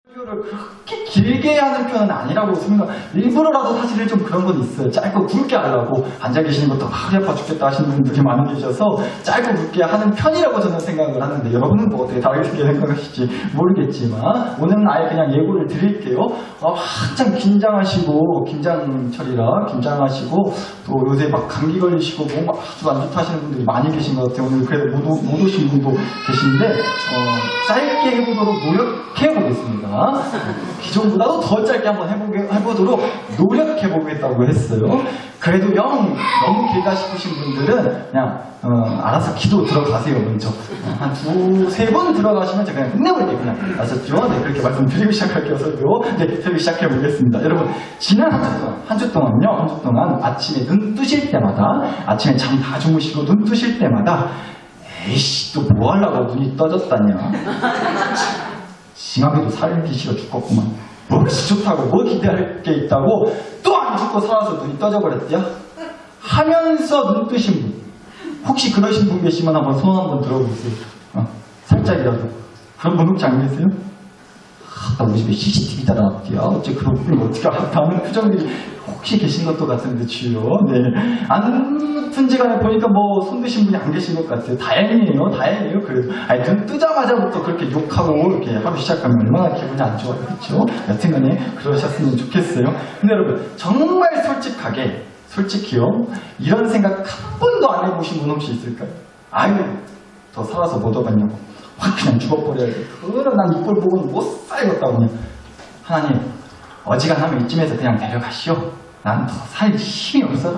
설교를 그렇게 길게 하는 편은 아니라고 생각. 일부러라도 사실은 좀 그런 건 있어요. 짧고 굵게 하려고 앉아 계시는 것도 허리 아파 죽겠다 하시는 분들이 많이 계셔서 짧고 굵게 하는 편이라고 저는 생각을 하는데 여러분은 뭐 어떻게 다르게 생각하실지 모르겠지만 오늘은 아예 그냥 예고를 드릴게요. 한참 긴장하시고 긴장철이라 긴장하시고 또 요새 막 감기 걸리시고 뭔가 아주 안 좋다 하시는 분들이 많이 계신 것 같아요. 오늘 그래도 못 오신 분도 계신데 짧게 해보도록 노력해보겠습니다. 기존보다도 더 짧게 한번 해보도록 노력해보겠다고 했어요. 그래도 너무 길다 싶으신 분들은 그냥 알아서 기도 들어가세요. 먼저 한 두세 번 들어가시면 제가 그냥 끝내볼게요. 그냥 아셨죠? 네, 그렇게 말씀드리고 시작할게요. 설교 시작해보겠습니다. 여러분, 지난 한 주 동안 아침에 눈 뜨실 때마다, 아침에 잠 다 주무시고 눈 뜨실 때마다 에이씨 또 뭐 하려고 눈이 떠졌다냐, 징하게도 살기 싫어 죽겠구만, 뭐지 좋다고 뭐 기대할 게 있다고 또 안 죽고 살아서 눈이 떠져버렸대요 하면서 눈 뜨신 분, 혹시 그러신 분 계시면 한번 손 한번 들어보세요. 살짝이라도. 그런 분 혹시 안 계세요? 나 우리 집에 CCTV 달아놨대요. 어째 그런 분이 어떻게 알았다는 표정들이 혹시 계신 것도 같은데 주요. 네. 아무튼지 간에 보니까 뭐 손드신 분이 안 계신 것 같아요. 다행이에요. 그래도. 아니, 눈 뜨자마자부터 그렇게 욕하고 이렇게 하루 시작하면 얼마나 기분이 안 좋아요. 그렇죠? 여튼간에 그러셨으면 좋겠어요. 근데 여러분, 정말 솔직히요. 이런 생각 한 번도 안 해보신 분 혹시 있을까요? 아유, 더 살아서 못 얻었냐고. 확 그냥 죽어버려야지. 그럼 난 이 꼴 보고는 못 살겠다고 그냥. 하나님, 어지간하면 이쯤에서 그냥 데려가시오. 난 더 살 힘이 없어.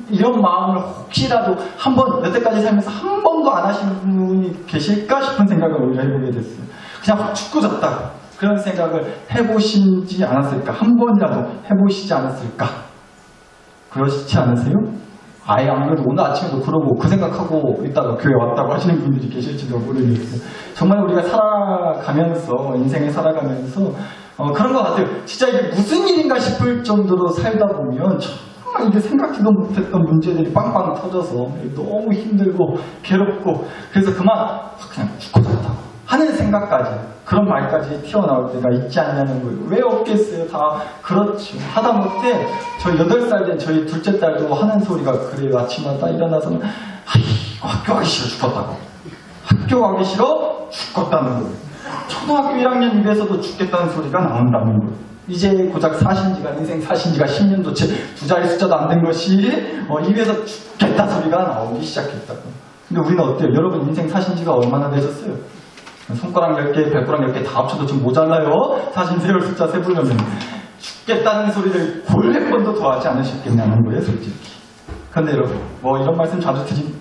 이런 마음을 혹시라도 한번 여태까지 살면서 한 번도 안 하시는 분이 계실까 싶은 생각을 오히려 해보게 됐어요. 그냥 확 죽고 잤다. 그런 생각을 해보시지 않았을까? 한 번이라도 해보시지 않았을까? 그러시지 않으세요? 아예 안 그래도 오늘 아침에도 그러고 그 생각하고 있다가 교회 왔다고 하시는 분들이 계실지도 모르겠어요. 정말 우리가 살아가면서, 인생을 살아가면서 그런 것 같아요. 진짜 이게 무슨 일인가 싶을 정도로 살다 보면 정말 이게 생각지도 못했던 문제들이 빵빵 터져서 너무 힘들고 괴롭고, 그래서 그냥 죽고 살다 하는 생각까지, 그런 말까지 튀어나올 때가 있지 않냐는 거예요. 왜 없겠어요? 다 그렇죠. 하다못해 저희 8살 된 저희 둘째 딸도 하는 소리가 그래요. 아침마다 일어나서는 학교 가기 싫어 죽겠다고. 학교 가기 싫어 죽겠다는 거예요. 초등학교 1학년 입에서도 죽겠다는 소리가 나온다는 거예요. 이제 고작 인생 사신 지가 10년도 채 두 자리 숫자도 안 된 것이 입에서 죽겠다 소리가 나오기 시작했다고. 근데 우리는 어때요? 여러분 인생 사신 지가 얼마나 되셨어요? 손가락 10개, 발가락 10개 다 합쳐도 좀 모자라요. 사신 세월 숫자 세보려면. 죽겠다는 소리를 골래 번도 더 하지 않으셨겠냐는 거예요, 솔직히. 근데 여러분, 뭐 이런 말씀 자주 드리긴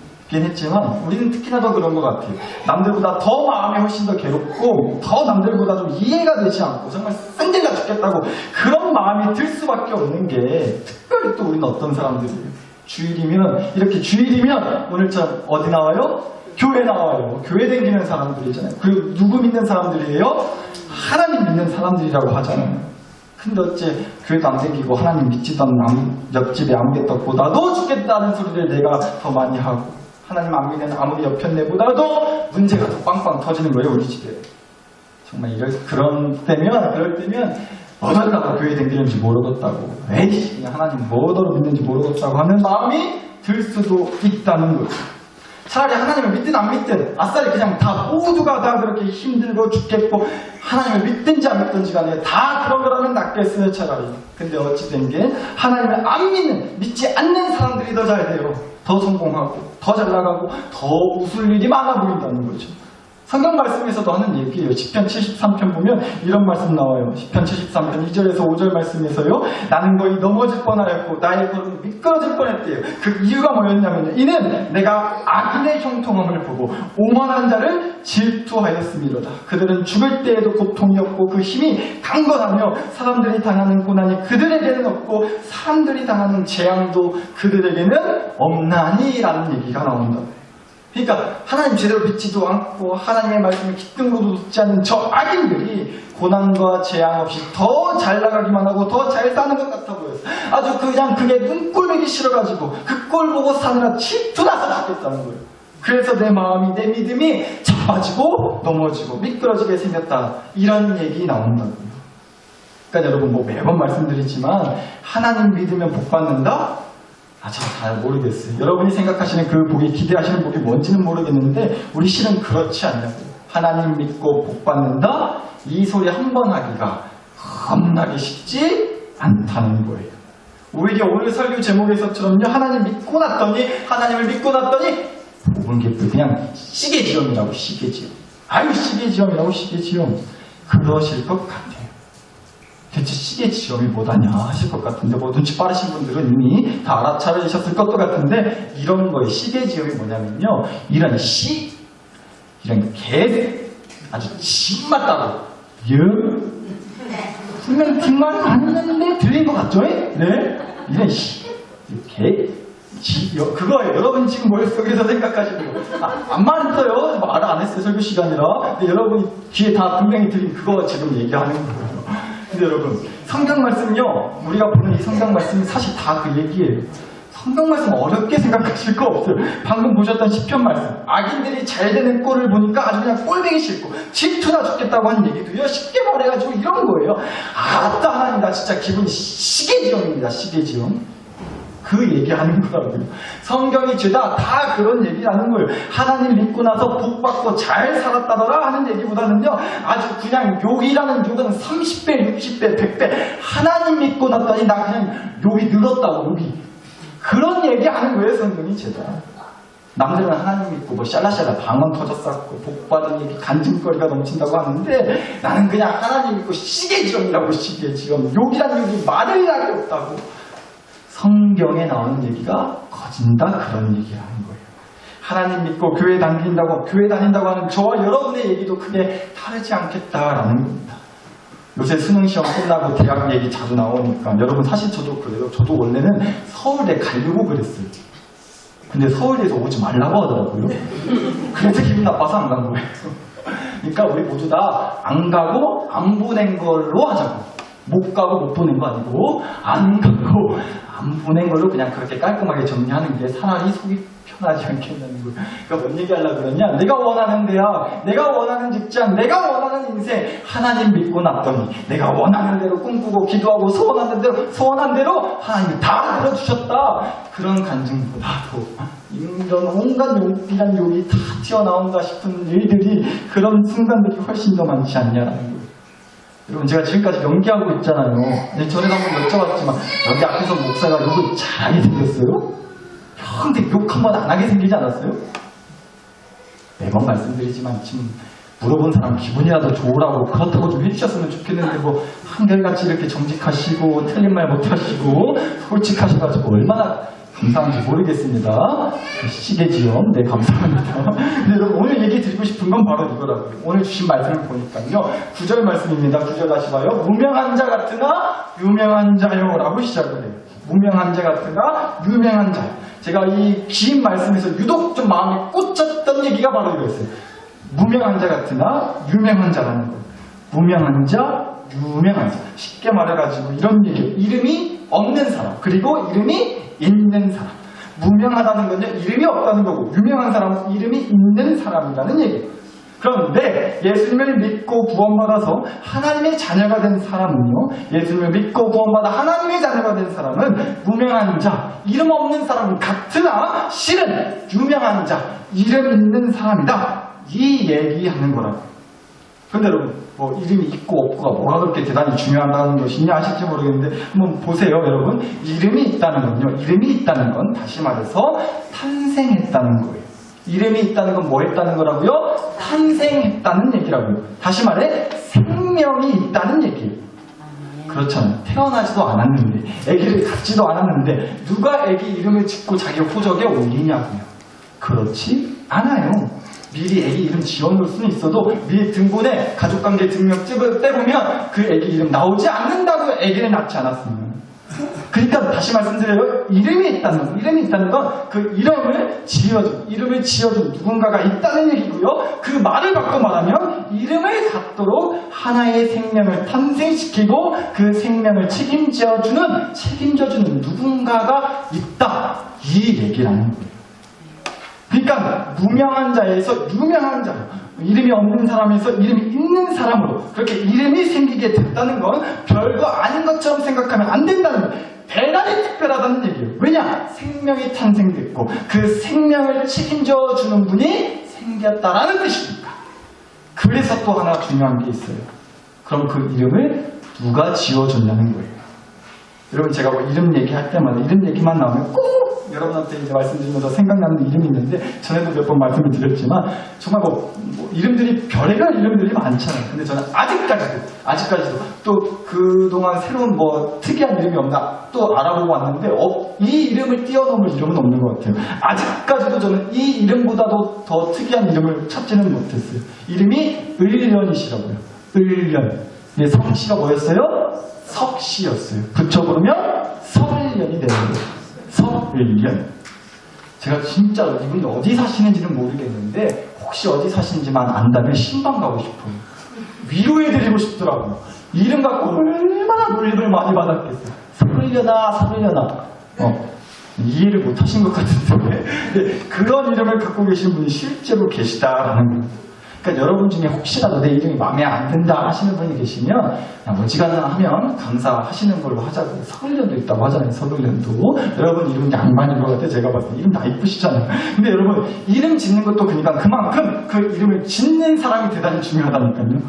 했지만 우리는 특히나 더 그런 것 같아요. 남들보다 더 마음이 훨씬 더 괴롭고 더 남들보다 좀 이해가 되지 않고 정말 쌩질나 죽겠다고 그런 마음이 들 수밖에 없는 게, 특별히 또 우리는 어떤 사람들이에요. 주일이면 오늘처럼 어디 나와요? 교회 나와요. 교회 다니는 사람들이잖아요. 그리고 누구 믿는 사람들이에요? 하나님 믿는 사람들이라고 하잖아요. 근데 어째 교회도 안 다니고 하나님 믿지도 않는 옆집에 아무개떡보다도 죽겠다는 소리를 내가 더 많이 하고, 하나님 안 믿는 아무리 옆편 내보다도 문제가 더 빵빵 터지는 거예요, 우리 집에. 정말 그럴 때면 어쩌다가 교회 다니는지 모르겠다고, 에이씨 그냥 하나님 뭐더러 믿는지 모르겠다고 하는 마음이 들 수도 있다는 거예요. 차라리 하나님을 믿든 안 믿든 아싸리 그냥 다 모두가 다 그렇게 힘들고 죽겠고, 하나님을 믿든지 안 믿든지 간에 다 그런 거라면 낫겠어요, 차라리. 근데 어찌 된 게 하나님을 안 믿지 않는 사람들이 더 잘 돼요. 더 성공하고 더 잘 나가고 더 웃을 일이 많아 보인다는 거죠. 성경 말씀에서도 하는 얘기예요. 시편 73편 보면 이런 말씀 나와요. 시편 73편 2절에서 5절 말씀에서요. 나는 거의 넘어질 뻔하였고 나의 걸음이 미끄러질 뻔했대요. 그 이유가 뭐였냐면요. 이는 내가 악인의 형통함을 보고 오만한 자를 질투하였음이로다. 그들은 죽을 때에도 고통이 없고 그 힘이 강건하며 사람들이 당하는 고난이 그들에게는 없고 사람들이 당하는 재앙도 그들에게는 없나니 라는 얘기가 나온다. 그러니까 하나님 제대로 믿지도 않고 하나님의 말씀을 기등으로도 듣지 않는 저 악인들이 고난과 재앙 없이 더 잘 나가기만 하고 더 잘 사는 것 같아 보였어. 아주 그냥 그게 눈꼴보기 싫어가지고 그 꼴 보고 사느라 질투나서 죽겠다는 거예요. 그래서 내 마음이, 내 믿음이 자빠지고 넘어지고 미끄러지게 생겼다. 이런 얘기 나온다고요. 그러니까 여러분 뭐 매번 말씀드리지만 하나님 믿으면 복 받는다? 저 잘 모르겠어요. 여러분이 생각하시는 그 복이, 기대하시는 복이 뭔지는 모르겠는데 우리 실은 그렇지 않냐고요. 하나님 믿고 복 받는다? 이 소리 한 번 하기가 겁나게 쉽지 않다는 거예요. 오히려 오늘 설교 제목에서처럼요, 하나님을 믿고 났더니 복은 게 그냥 시계지엄이라고, 시계지엄. 아유, 시계지엄이라고, 시계지엄. 그러실 것 같아요. 대체 시계지엄이 뭐다냐 하실 것 같은데, 뭐 눈치 빠르신 분들은 이미 다 알아차리셨을 것도 같은데, 이런 거예요. 시계지엄이 뭐냐면요, 이런 아주 집맞다고 분명 뒷말은 아니었는데 들린 것 같죠? 네? 이런 그거예요. 여러분 지금 머릿속에서 생각하시는 거. 안 말했어요. 말 안 했어요. 설교 시간이라. 근데 여러분이 귀에 다 분명히 들린 그거 지금 얘기하는 거예요. 근데 여러분, 성경 말씀요, 우리가 보는 이 성경 말씀이 사실 다 그 얘기예요. 성경 말씀 어렵게 생각하실 거 없어요. 방금 보셨던 시편 말씀, 악인들이 잘 되는 꼴을 보니까 아주 그냥 꼴보기 싫고 질투나 죽겠다고 하는 얘기도요, 쉽게 말해가지고 이런 거예요. 아따 하나님, 나 진짜 기분이 시계지엄입니다. 시계지엄. 그 얘기하는 거라고요. 성경이 죄다 다 그런 얘기하는 거예요. 하나님 믿고 나서 복 받고 잘 살았다더라 하는 얘기보다는요, 아주 그냥 욕이라는 욕은 30배, 60배, 100배 하나님 믿고 났더니 나 그냥 욕이 늘었다고, 욕이. 그런 얘기하는 거예요, 성경이 죄다. 남들은 하나님 믿고 뭐 샬라샬라 방언 터졌었고 복받은 얘기 간증거리가 넘친다고 하는데, 나는 그냥 하나님 믿고 시계지엄이라고, 시계지엄. 욕이란 욕이 말을 날이 없다고. 성경에 나오는 얘기가 거진다, 그런 얘기를 하는 거예요. 하나님 믿고 교회 다닌다고 하는 저와 여러분의 얘기도 크게 다르지 않겠다라는 겁니다. 요새 수능시험 끝나고 대학 얘기 자주 나오니까, 여러분 사실 저도 그래요. 저도 원래는 서울대 가려고 그랬어요. 근데 서울대에서 오지 말라고 하더라고요. 그래서 기분 나빠서 안 간 거예요. 그러니까 우리 모두 다 안 가고 안 보낸 걸로 하자고. 못 가고 못 보낸 거 아니고 안 가고 안 보낸 걸로 그냥 그렇게 깔끔하게 정리하는 게 차라리 속이 편하지 않겠냐는 거예요. 그러니까 뭔 얘기하려고 그러냐, 내가 원하는 대학, 내가 원하는 직장, 내가 원하는 인생, 하나님 믿고 났더니 내가 원하는 대로 꿈꾸고 기도하고 소원한 대로 하나님이 다 들어주셨다. 그런 간증보다도 이런 온갖 욕이란 욕이 다 튀어나온다 싶은 일들이, 그런 순간들이 훨씬 더 많지 않냐라는 거예요. 여러분, 제가 지금까지 연기하고 있잖아요. 전에도 한번 여쭤봤지만, 여기 앞에서 목사가 욕을 잘하게 생겼어요? 근데 욕 한 번 안 하게 생기지 않았어요? 매번 말씀드리지만, 지금 물어본 사람 기분이라도 좋으라고 그렇다고 좀 해주셨으면 좋겠는데, 뭐 한결같이 이렇게 정직하시고 틀린 말 못하시고 솔직하셔가지고 얼마나 감사한지 모르겠습니다. 시계지엄, 네, 감사합니다. 근데 여러분, 오늘 얘기 드리고 싶은 건 바로 이거라고요. 오늘 주신 말씀을 보니까요, 9절 말씀입니다. 9절 다시 봐요. 무명한 자 같으나 유명한 자요 라고 시작을 해요. 무명한 자 같으나 유명한 자. 제가 이 긴 말씀에서 유독 좀 마음에 꽂혔던 얘기가 바로 이거였어요. 무명한 자 같으나 유명한 자라는 거예요. 무명한 자, 유명한 자. 쉽게 말해가지고 이런 얘기예요. 이름이 없는 사람, 그리고 이름이 있는 사람. 무명하다는 건요, 이름이 없다는 거고, 유명한 사람은 이름이 있는 사람이라는 얘기예요. 그런데 예수님을 믿고 구원받아서 하나님의 자녀가 된 사람은요, 예수님을 믿고 구원받아 하나님의 자녀가 된 사람은 무명한 자, 이름 없는 사람은 같으나 실은 유명한 자, 이름 있는 사람이다. 이 얘기하는 거라고요. 근데 여러분, 뭐 이름이 있고 없고가 뭐가 그렇게 대단히 중요하다는 것이냐 하실지 모르겠는데, 한번 보세요. 여러분, 이름이 있다는 건요, 이름이 있다는 건 다시 말해서 탄생했다는 거예요. 이름이 있다는 건 뭐 했다는 거라고요? 탄생했다는 얘기라고요. 다시 말해 생명이 있다는 얘기예요. 그렇잖아요. 태어나지도 않았는데, 아기를 갖지도 않았는데 누가 아기 이름을 짓고 자기 호적에 올리냐고요. 그렇지 않아요. 미리 애기 이름 지어놓을 수는 있어도 미리 등본에 가족관계 등록증을 떼보면 그 애기 이름 나오지 않는다고요. 애기를 낳지 않았으면. 그러니까 다시 말씀드려요. 이름이 있다는 건 그 이름을 지어준 누군가가 있다는 얘기고요. 그 말을 바꿔 말하면 이름을 갖도록 하나의 생명을 탄생시키고 그 생명을 책임져주는 누군가가 있다. 이 얘기라는 거예요. 그러니까 무명한 자에서 유명한 자, 이름이 없는 사람에서 이름이 있는 사람으로 그렇게 이름이 생기게 됐다는 건 별거 아닌 것처럼 생각하면 안 된다는 거예요. 대단히 특별하다는 얘기예요. 왜냐? 생명이 탄생됐고 그 생명을 책임져 주는 분이 생겼다라는 뜻이니까. 그래서 또 하나 중요한 게 있어요. 그럼 그 이름을 누가 지어줬냐는 거예요. 여러분, 제가 뭐 이름 얘기할 때마다 이름 얘기만 나오면 꼭 여러분한테 이제 말씀드리면서 생각나는 이름이 있는데, 전에도 몇 번 말씀을 드렸지만 정말 뭐 이름들이 별의별 이름들이 많잖아요. 근데 저는 아직까지도 또 그동안 새로운 뭐 특이한 이름이 없나 또 알아보고 왔는데 이 이름을 뛰어넘을 이름은 없는 것 같아요. 아직까지도 저는 이 이름보다도 더 특이한 이름을 찾지는 못했어요. 이름이 을련이시라고요. 을련. 예, 성씨가 뭐였어요? 석씨였어요. 붙여부르면 설년이 되는 거예요. 설년. 제가 진짜 이분이 어디 사시는지는 모르겠는데 혹시 어디 사시는지만 안다면 신방 가고 싶어요. 위로해드리고 싶더라고요. 이름 갖고 얼마나 놀림을 많이 받았겠어요. 설년아. 이해를 못 하신 것 같은데 그런 이름을 갖고 계신 분이 실제로 계시다라는 거예요. 그러니까 여러분 중에 혹시라도 내 이름이 마음에 안 든다 하시는 분이 계시면 그냥 어지간하면 감사하시는 걸로 하자고요. 설년도 있다고 하잖아요. 설년도. 여러분 이름 양반인 것 같아요. 제가 봤을 때 이름 다 이쁘시잖아요. 근데 여러분 이름 짓는 것도 그러니까 그만큼 그 이름을 짓는 사람이 대단히 중요하다니까요.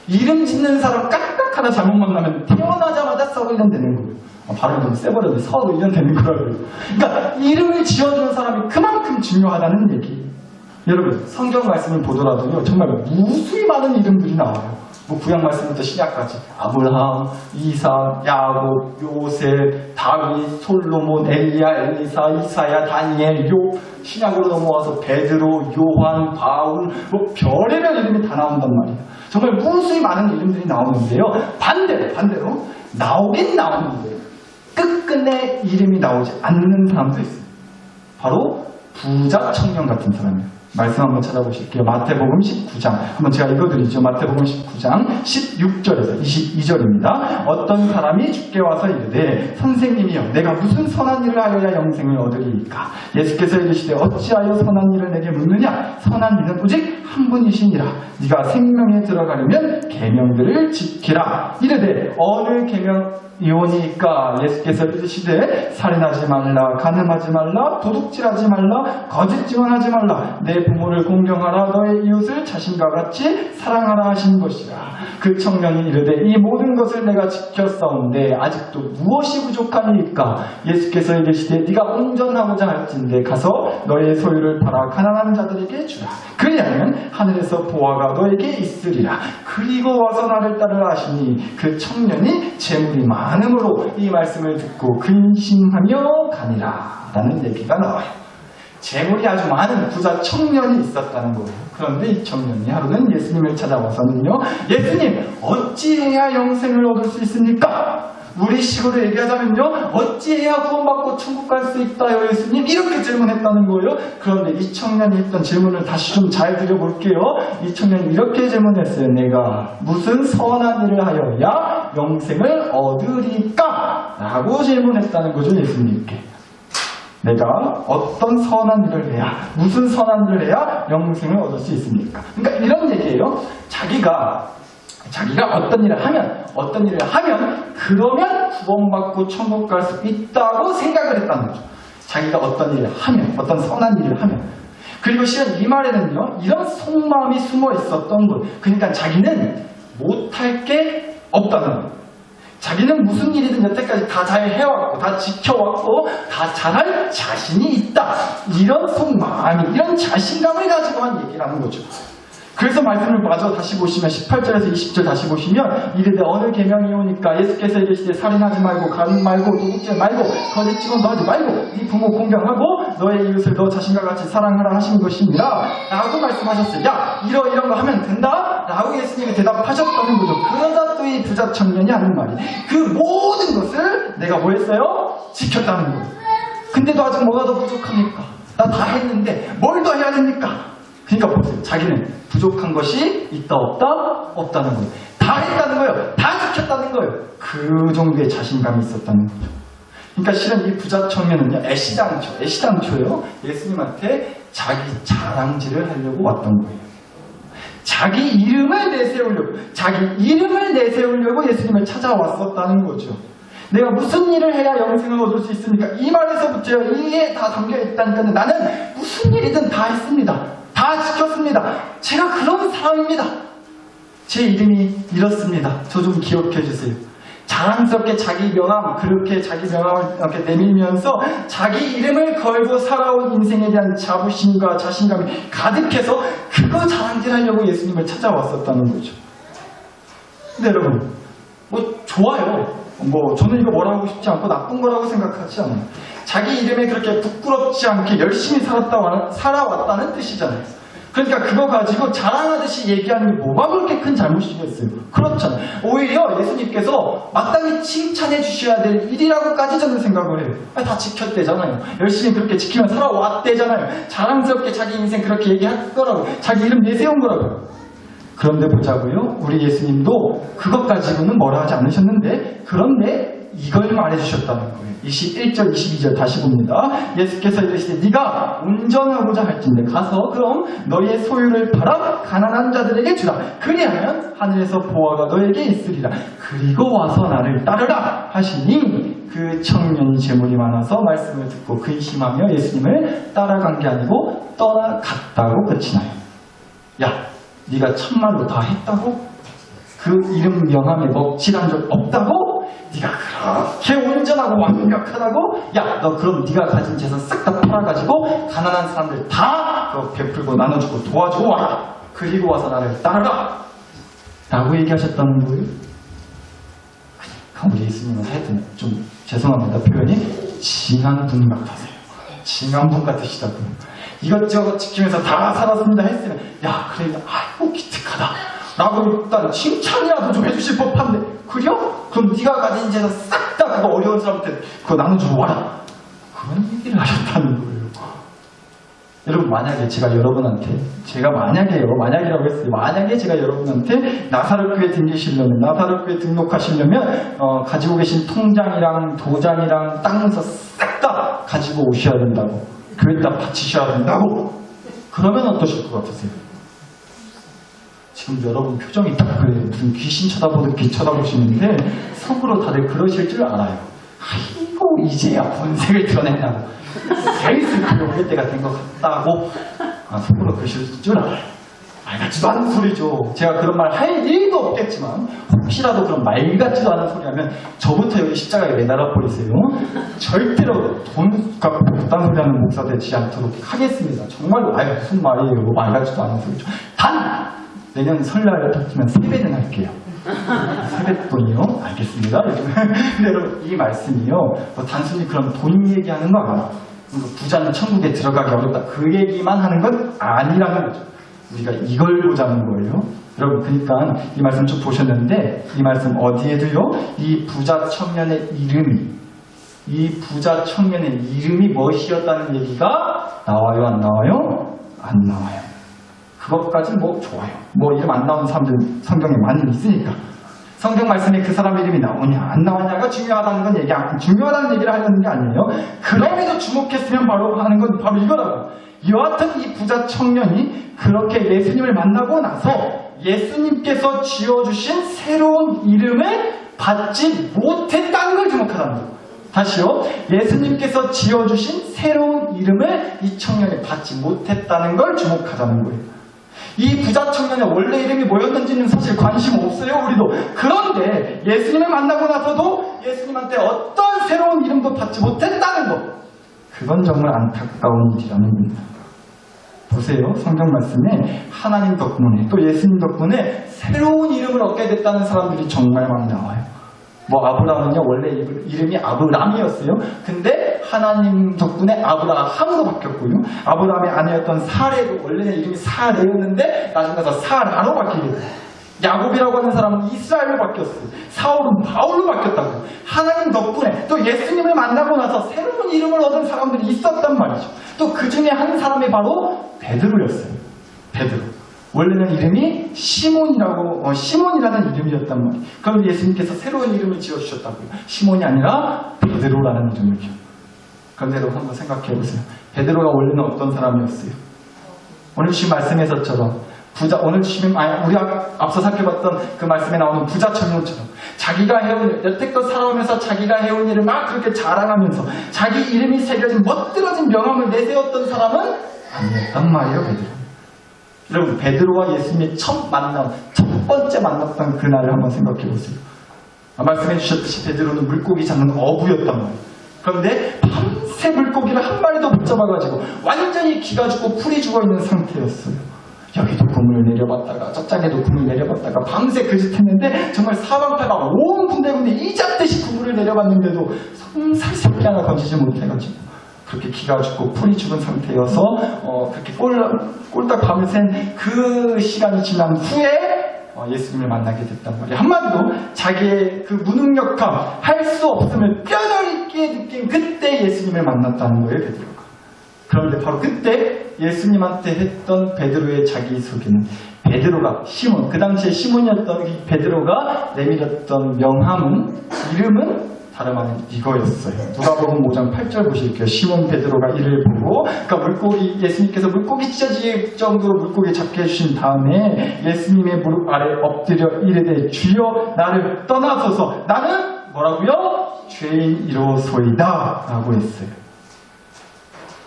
이름 짓는 사람 깍딱 하나 잘못 만나면 태어나자마자 설년 되는 거예요. 발음이 너무 세버려도 설년 되는 거라고요. 그러니까 이름을 지어주는 사람이 그만큼 중요하다는 얘기예요. 여러분, 성경 말씀을 보더라도요, 정말 무수히 많은 이름들이 나와요. 뭐 구약 말씀부터 신약까지 아브라함, 이삭, 야곱, 요셉, 다윗, 솔로몬, 엘리야, 엘리사, 이사야, 다니엘, 욥, 신약으로 넘어와서 베드로, 요한, 바울, 뭐 별의별 이름이 다 나온단 말이에요. 정말 무수히 많은 이름들이 나오는데요. 반대로 나오긴 나오는데 끝끝내 이름이 나오지 않는 사람도 있어요. 바로 부자 청년 같은 사람이에요. 말씀 한번 찾아보실게요. 마태복음 19장. 한번 제가 읽어드리죠. 마태복음 19장 16절에서 22절입니다. 어떤 사람이 주께 와서 이르되 선생님이여 내가 무슨 선한 일을 하여야 영생을 얻으리이까? 예수께서 이르시되 어찌하여 선한 일을 내게 묻느냐? 선한 이는 오직 한 분이시니라. 네가 생명에 들어가려면 계명들을 지키라. 이르되 어느 계명이오니까? 예수께서 이르시되 살인하지 말라, 간음하지 말라, 도둑질하지 말라, 거짓 증언하지 말라, 내 부모를 공경하라, 너의 이웃을 자신과 같이 사랑하라 하신 것이라. 그 청년이 이르되 이 모든 것을 내가 지켰사온데 아직도 무엇이 부족하니까? 예수께서 이르시되 네가 온전하고자 할진대 가서 너의 소유를 팔아 가난한 자들에게 주라. 그리하면 하늘에서 보화가 너에게 있으리라. 그리고 와서 나를 따르라 하시니 그 청년이 재물이 많음으로 이 말씀을 듣고 근심하며 가니라 라는 얘기가 나와요. 재물이 아주 많은 부자 청년이 있었다는 거예요. 그런데 이 청년이 하루는 예수님을 찾아와서는요, 예수님 어찌해야 영생을 얻을 수 있습니까? 우리 식으로 얘기하자면요, 어찌해야 구원받고 천국 갈 수 있다요 예수님? 이렇게 질문했다는 거예요. 그런데 이 청년이 했던 질문을 다시 좀 잘 드려볼게요. 이 청년이 이렇게 질문했어요. 내가 무슨 선한 일을 하여야 영생을 얻으리까? 라고 질문했다는 거죠, 예수님께. 내가 어떤 선한 일을 해야, 무슨 선한 일을 해야 영생을 얻을 수 있습니까? 그러니까 이런 얘기예요. 자기가 어떤 일을 하면 그러면 구원받고 천국 갈 수 있다고 생각을 했다는 거죠. 자기가 어떤 일을 하면, 어떤 선한 일을 하면. 그리고 실은 이 말에는요, 이런 속마음이 숨어 있었던 것. 그러니까 자기는 못할 게 없다는 거예요. 자기는 무슨 일이든 여태까지 다 잘 해왔고, 다 지켜왔고, 다 잘할 자신이 있다. 이런 속마음이, 이런 자신감을 가지고 한 얘기라는 거죠. 그래서 말씀을 마저 다시 보시면 18절에서 20절 다시 보시면 이르되 어느 계명이 오니까? 예수께서 이르시되 살인하지 말고, 간음 말고, 도둑질 말고, 거짓 증언도 하지 말고, 네 부모 공경하고 너의 이웃을 너 자신과 같이 사랑하라 하신 것입니다 라고 말씀하셨어요. 야, 이런 거 하면 된다? 라고 예수님이 대답하셨다는 거죠. 그러다 또 이 부자 청년이 하는 말이 그 모든 것을 내가 뭐 했어요? 지켰다는 거예요. 근데도 아직 뭐가 더 부족합니까? 나 다 했는데 뭘 더 해야 됩니까? 그러니까 보세요. 자기는 부족한 것이 있다 없다? 없다는 거예요. 다 했다는 거예요. 다 지켰다는 거예요. 그 정도의 자신감이 있었다는 거죠. 그러니까 실은 이 부자 청년은요, 애시당초요, 예수님한테 자기 자랑질을 하려고 왔던 거예요. 자기 이름을 내세우려고 예수님을 찾아왔었다는 거죠. 내가 무슨 일을 해야 영생을 얻을 수 있습니까? 이 말에서부터 이게 다 담겨있다니까요. 나는 무슨 일이든 다 했습니다. 다 지켰습니다. 제가 그런 사람입니다. 제 이름이 이렇습니다. 저 좀 기억해 주세요. 자랑스럽게 자기 명함, 그렇게 자기 명함을 이렇게 내밀면서 자기 이름을 걸고 살아온 인생에 대한 자부심과 자신감이 가득해서 그거 자랑질하려고 예수님을 찾아왔었다는 거죠. 근데 여러분, 뭐 좋아요. 저는 이거 뭐라고 하고 싶지 않고 나쁜 거라고 생각하지 않아요. 자기 이름에 그렇게 부끄럽지 않게 열심히 살아왔다는 뜻이잖아요. 그러니까 그거 가지고 자랑하듯이 얘기하는 게 뭐가 그렇게 큰 잘못이겠어요. 그렇잖아요. 오히려 예수님께서 마땅히 칭찬해 주셔야 될 일이라고까지 저는 생각을 해요. 다 지켰대잖아요. 열심히 그렇게 지키며 살아왔대잖아요. 자랑스럽게 자기 인생 그렇게 얘기할 거라고, 자기 이름 내세운 거라고요. 그런데 보자고요. 우리 예수님도 그것 가지고는 뭐라 하지 않으셨는데, 그런데 이걸 말해주셨다는 거예요. 21절, 22절 다시 봅니다. 예수께서 이르시되 네가 운전하고자 할진대 가서 그럼 너희의 소유를 팔아 가난한 자들에게 주라. 그리하면 하늘에서 보화가 너에게 있으리라. 그리고 와서 나를 따르라 하시니 그 청년이 재물이 많아서 말씀을 듣고 근심하며 예수님을 따라간 게 아니고 떠나갔다고 끝이 나요. 야, 네가 참말로 다 했다고? 그 이름 명함에 먹칠한 적 없다고? 네가 그렇게 온전하고 완벽하다고? 야, 너 그럼 네가 가진 재산 싹 다 팔아가지고 가난한 사람들 다 베풀고 나눠주고 도와주고 와라. 그리고 와서 나를 따라가. 라고 얘기하셨다는 거예요. 우리 예수님은 하여튼 좀 죄송합니다. 표현이 징한 분 같으세요. 징한 분 같으시다고. 이것저것 지키면서 다 살았습니다 했으면 야, 그래, 아이고 기특하다 라고 일단 칭찬이라도 좀 해주실 법한데, 그래요? 그럼 네가 가진 재산 싹 다 그거 어려운 사람한테 그거 나눠주고 와라. 그런 얘기를 하셨다는 거예요. 여러분, 만약에 제가 여러분한테, 만약이라고 했어요. 만약에 제가 여러분한테 나사렛교회 등록하시려면 가지고 계신 통장이랑 도장이랑 땅문서 싹 다 가지고 오셔야 된다고, 교회에다 바치셔야 된다고, 그러면 어떠실 것 같으세요? 지금 여러분 표정이 딱 그래요. 무슨 귀신 쳐다보듯이 쳐다보시는데 속으로 다들 그러실 줄 알아요. 아이고 이제야 본색을 드러낸다고, 슬슬 그럴 때가 된 것 같다고 속으로 그러실 줄 알아요. 말 같지도 않은 소리죠. 제가 그런 말 할 일도 없겠지만 혹시라도 그런 말 같지도 않은 소리 하면 저부터 여기 십자가에 매달아 버리세요. 절대로 돈 갚고 그딴 소리 하는 목사 되지 않도록 하겠습니다. 정말로. 무슨 말이에요. 말 같지도 않은 소리죠. 단! 내년 설날 터치면 세배는 할게요. 세뱃돈이요? 알겠습니다. 근데 여러분, 이 말씀이요, 단순히 그런 돈 얘기하는 거 아니에요. 부자는 천국에 들어가기 어렵다, 그 얘기만 하는 건 아니라는 거죠. 우리가 이걸 보자는 거예요. 여러분, 그러니까 이 말씀 쭉 보셨는데, 이 말씀 어디에도요, 이 부자 청년의 이름이 무엇이었다는 얘기가 나와요, 안 나와요? 안 나와요. 그것까지 좋아요. 이름 안 나오는 사람들 성경에 많이 있으니까. 성경 말씀에 그 사람 이름이 나오냐 안 나오냐가 중요하다는 건 중요하다는 얘기를 하려는 게 아니에요. 그럼에도 주목했으면 하는 건 바로 이거라고. 여하튼 이 부자 청년이 그렇게 예수님을 만나고 나서 예수님께서 지어주신 새로운 이름을 받지 못했다는 걸 주목하다는 거예요. 다시요. 예수님께서 지어주신 새로운 이름을 이 청년이 받지 못했다는 걸 주목하자는 거예요. 이 부자 청년의 원래 이름이 뭐였는지는 사실 관심 없어요, 우리도. 그런데 예수님을 만나고 나서도 예수님한테 어떤 새로운 이름도 받지 못했다는 것, 그건 정말 안타까운 일이라는 겁니다. 보세요. 성경 말씀에 하나님 덕분에 또 예수님 덕분에 새로운 이름을 얻게 됐다는 사람들이 정말 많이 나와요. 아브라함은요, 원래 이름이 아브람이었어요. 근데 하나님 덕분에 아브라함으로 바뀌었고요. 아브라함의 아내였던 사레도 원래는 이름이 사레였는데 나중에 가서 사라로 바뀌게 돼요. 야곱이라고 하는 사람은 이스라엘로 바뀌었어요. 사울은 바울로 바뀌었다고요. 하나님 덕분에 또 예수님을 만나고 나서 새로운 이름을 얻은 사람들이 있었단 말이죠. 또 그 중에 한 사람이 바로 베드로였어요. 베드로. 원래는 이름이 시몬이라는 이름이었단 말이에요. 그럼 예수님께서 새로운 이름을 지어주셨다고요. 시몬이 아니라 베드로라는 이름을요. 그런데 여러분 한번 생각해 보세요. 베드로가 원래는 어떤 사람이었어요? 오늘 주신 말씀에서처럼 오늘 주신 우리가 앞서 살펴봤던 그 말씀에 나오는 부자 청년처럼 자기가 해온 일, 여태껏 살아오면서 자기가 해온 일을 막 그렇게 자랑하면서 자기 이름이 새겨진 멋들어진 명함을 내세웠던 사람은 아니었단 말이에요, 베드로. 여러분, 베드로와 예수님이 첫 번째 만났던 그날을 한번 생각해 보세요. 말씀해 주셨듯이 베드로는 물고기 잡는 어부였단 말이에요. 그런데 밤새 물고기를 한 마리도 못 잡아가지고 완전히 기가 죽고 풀이 죽어있는 상태였어요. 여기도 꿈을 내려봤다가 저짝에도 꿈을 내려봤다가 밤새 그짓했는데 정말 사방팔방 온 군데군데 이잡듯이 꿈을 내려봤는데도 성살 새끼 하나 건지지 못해가지고 그렇게 기가 죽고 풀이 죽은 상태여서 그렇게 꼴딱 밤을 샌 그 시간이 지난 후에 예수님을 만나게 됐단 말이에요. 한마디로 자기의 그 무능력함, 할 수 없음을 뼈저리게 느낀 그때 예수님을 만났다는 거예요, 베드로가. 그런데 바로 그때 예수님한테 했던 베드로의 자기소개는 베드로가 시몬, 그 당시에 시몬이었던 이 베드로가 내밀었던 이름은 다름 아닌 이거였어요. 누가복음 5장 8절 보실게요. 시몬 베드로가 이를 보고, 그러니까 예수님께서 물고기 찢어질 정도로 물고기 잡게 해주신 다음에 예수님의 무릎 아래 엎드려 이르되 주여 나를 떠나소서 나는 뭐라고요? 죄인이로소이다 라고 했어요.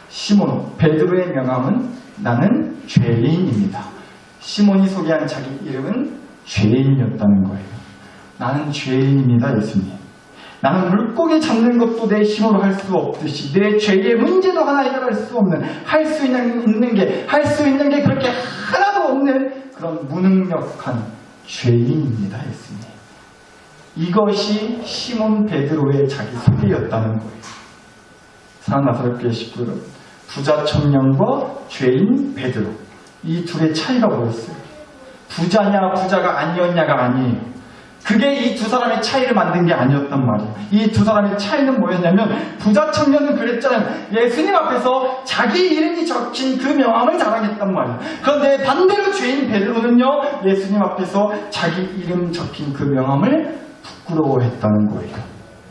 시몬 베드로의 명함은 나는 죄인입니다. 시몬이 소개한 자기 이름은 죄인이었다는 거예요. 나는 죄인입니다, 예수님. 나는 물고기 잡는 것도 내 힘으로 할 수 없듯이 내 죄의 문제도 하나 해결할 수 없는, 할 수 있는 게 그렇게 하나도 없는 그런 무능력한 죄인입니다, 예수님. 이것이 시몬 베드로의 자기 소개였다는 거예요. 사랑하는 나사렛교회 식구 여러분, 부자 청년과 죄인 베드로, 이 둘의 차이가 뭐였어요? 부자냐 부자가 아니었냐가 아니에요. 그게 이 두 사람의 차이를 만든 게 아니었단 말이에요. 이 두 사람의 차이는 뭐였냐면, 부자 청년은 그랬잖아요. 예수님 앞에서 자기 이름이 적힌 그 명함을 자랑했단 말이에요. 그런데 반대로 죄인 베드로는요, 예수님 앞에서 자기 이름 적힌 그 명함을 부끄러워했다는 거예요.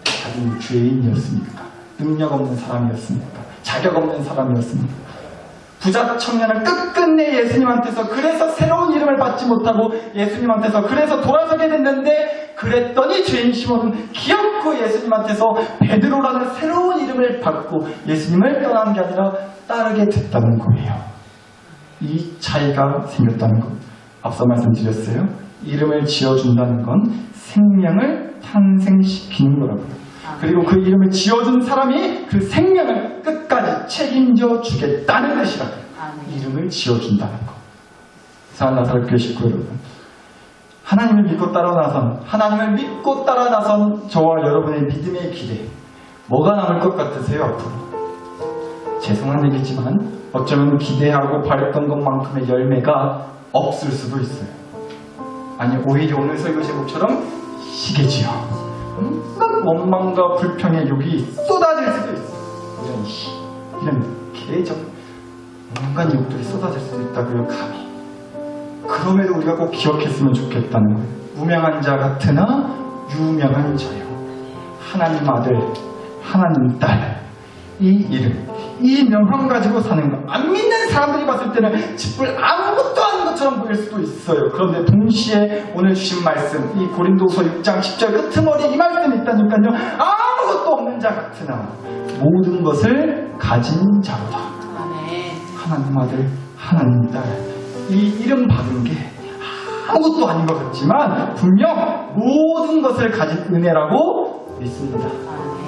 자기는 죄인이었습니까? 능력 없는 사람이었습니까? 자격 없는 사람이었습니까? 부자 청년은 끝끝내 예수님한테서 그래서 새로운 이름을 받지 못하고 예수님한테서 그래서 돌아서게 됐는데, 그랬더니 죄인 시몬은 기어코 예수님한테서 베드로라는 새로운 이름을 받고 예수님을 떠나는 게 아니라 따르게 됐다는 거예요. 이 차이가 생겼다는 것. 앞서 말씀드렸어요. 이름을 지어준다는 건 생명을 탄생시키는 거라고요. 그리고 그 이름을 지어준 사람이 그 생명을 끝까지 책임져 주겠다는 것이라고요. 이름을 지어준다는 것. 사랑하는 나사렛교회 식구 여러분, 하나님을 믿고 따라 나선 저와 여러분의 믿음의 길에 뭐가 남을 것 같으세요, 앞으로? 죄송한 얘기지만 어쩌면 기대하고 바랬던 것만큼의 열매가 없을 수도 있어요. 아니, 오히려 오늘 설교 제목처럼 시계지요. 원망과 불평의 욕이 쏟아질 수도 있어요. 이런 개정, 온갖 욕들이 쏟아질 수도 있다고요, 감히. 그럼에도 우리가 꼭 기억했으면 좋겠다는 거예요. 무명한 자 같으나 유명한 자요. 하나님 아들, 하나님 딸, 이 이름, 이 명함 가지고 사는 거. 안 믿는 사람들이 봤을 때는 짓불 아무것도 아닌 것처럼 보일 수도 있어요. 그런데 동시에 오늘 주신 말씀, 이 고린도서 6장 10절 끄트머리 이 말씀이 있다니까요. 아무것도 없는 자 같으나 모든 것을 가진 자로다. 하나님 아들, 하나님 딸. 이 이름 받은 게 아무것도 아닌 것 같지만 분명 모든 것을 가진 은혜라고 믿습니다.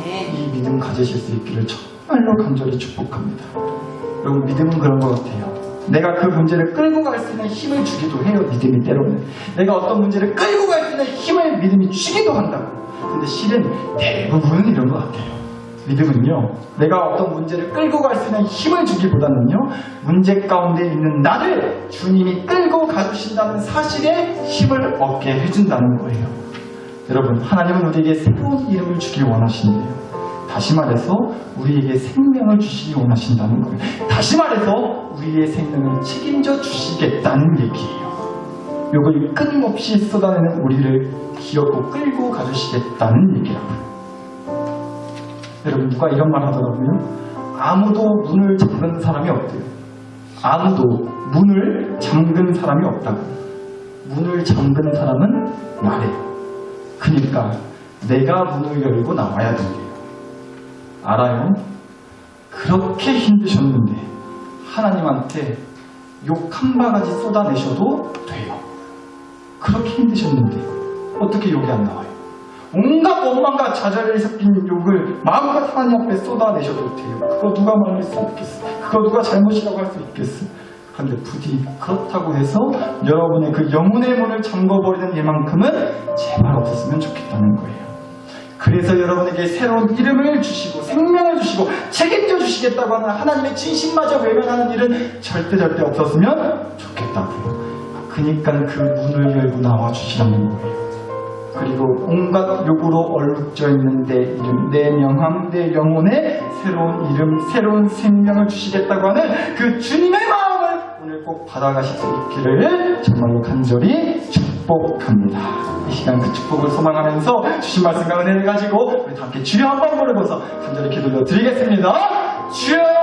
이 믿음 가지실 수 있기를 정말로 간절히 축복합니다. 여러분, 믿음은 그런 것 같아요. 내가 그 문제를 끌고 갈 수 있는 힘을 주기도 해요, 믿음이 때로는. 내가 어떤 문제를 끌고 갈 수 있는 힘을 믿음이 주기도 한다고. 근데 실은 대부분은 이런 것 같아요. 믿음은요, 내가 어떤 문제를 끌고 갈 수 있는 힘을 주기보다는요, 문제 가운데 있는 나를 주님이 끌고 가주신다는 사실에 힘을 얻게 해준다는 거예요. 여러분, 하나님은 우리에게 새로운 이름을 주길 원하시는데요, 다시 말해서 우리에게 생명을 주시기 원하신다는 거예요. 다시 말해서 우리의 생명을 책임져 주시겠다는 얘기예요. 요걸 끊임없이 쏟아내는 우리를 기어코 끌고 가주시겠다는 얘기라고요. 여러분, 누가 이런 말 하더라고요. 아무도 문을 잠그는 사람이 없대요. 아무도 문을 잠근 사람이 없다고. 문을 잠근 사람은 나래요. 그러니까 내가 문을 열고 나와야 된대요. 알아요? 그렇게 힘드셨는데 하나님한테 욕 한 바가지 쏟아내셔도 돼요. 그렇게 힘드셨는데 어떻게 욕이 안 나와요? 온갖 원망과 좌절이 섞인 욕을 마음껏 하나님 앞에 쏟아내셔도 돼요. 그거 누가 말릴 수 있겠어? 그거 누가 잘못이라고 할 수 있겠어? 그런데 부디 그렇다고 해서 여러분의 그 영혼의 문을 잠궈버리는 일만큼은 제발 없었으면 좋겠다는 거예요. 그래서 여러분에게 새로운 이름을 주시고 생명을 주시고 책임져 주시겠다고 하는 하나님의 진심마저 외면하는 일은 절대 없었으면 좋겠다고요. 그러니까 그 문을 열고 나와 주시라는 거예요. 그리고 온갖 욕으로 얼룩져 있는 내 이름, 내 명함, 내 영혼에 새로운 이름, 새로운 생명을 주시겠다고 하는 그 주님의 마음을 오늘 꼭 받아가실 수 있기를 정말로 간절히 축복합니다. 이 시간 그 축복을 소망하면서 주신 말씀과 은혜를 가지고 우리 다 함께 주여 한번 부르면서 간절히 기도를 드리겠습니다. 주여!